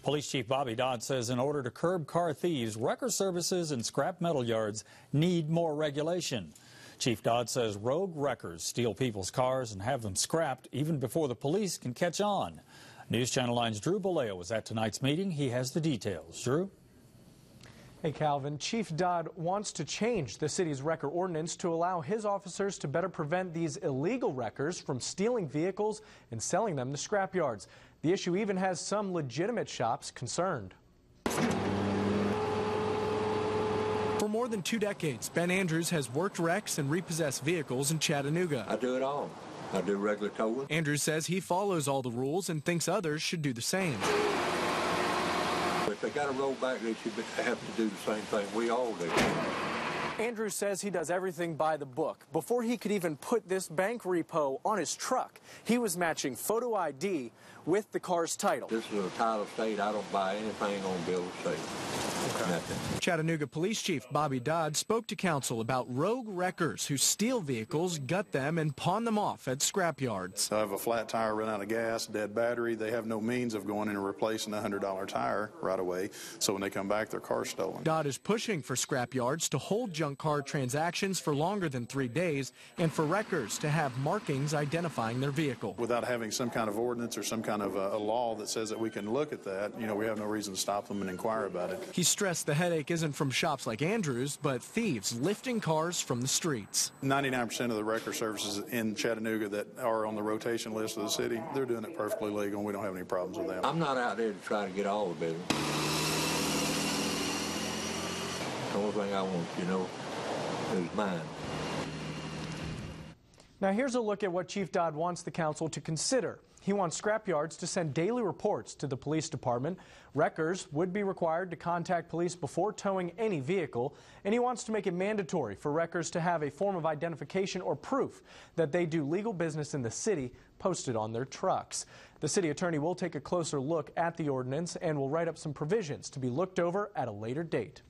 Police Chief Bobby Dodd says in order to curb car thieves, wrecker services and scrap metal yards need more regulation. Chief Dodd says rogue wreckers steal people's cars and have them scrapped even before the police can catch on. News Channel 9's Drew Balea was at tonight's meeting. He has the details. Drew? Hey, Calvin. Chief Dodd wants to change the city's wrecker ordinance to allow his officers to better prevent these illegal wreckers from stealing vehicles and selling them to scrap yards. The issue even has some legitimate shops concerned. For more than 2 decades, Ben Andrews has worked wrecks and repossessed vehicles in Chattanooga. I do it all. I do regular towing. Andrews says he follows all the rules and thinks others should do the same. If they got to roll back, they should have to do the same thing we all do. Andrews says he does everything by the book. Before he could even put this bank repo on his truck, he was matching photo ID with the car's title. This is a title state. I don't buy anything on bill of sale. Nothing. Chattanooga Police Chief Bobby Dodd spoke to council about rogue wreckers who steal vehicles, gut them, and pawn them off at scrap yards. They have a flat tire, run out of gas, dead battery. They have no means of going in and replacing a $100 tire right away. So when they come back, their car's stolen. Dodd is pushing for scrap yards to hold junk car transactions for longer than 3 days and for wreckers to have markings identifying their vehicle. Without having some kind of ordinance or some kind of a law that says that we can look at that, we have no reason to stop them and inquire about it. He stressed the headache isn't from shops like Andrews, but thieves lifting cars from the streets. 99% of the wrecker services in Chattanooga that are on the rotation list of the city, they're doing it perfectly legal, and we don't have any problems with that. I'm not out there to try to get all the business. The only thing I want, is mine. Now here's a look at what Chief Dodd wants the council to consider. He wants scrap yards to send daily reports to the police department. Wreckers would be required to contact police before towing any vehicle, and he wants to make it mandatory for wreckers to have a form of identification or proof that they do legal business in the city posted on their trucks. The city attorney will take a closer look at the ordinance and will write up some provisions to be looked over at a later date.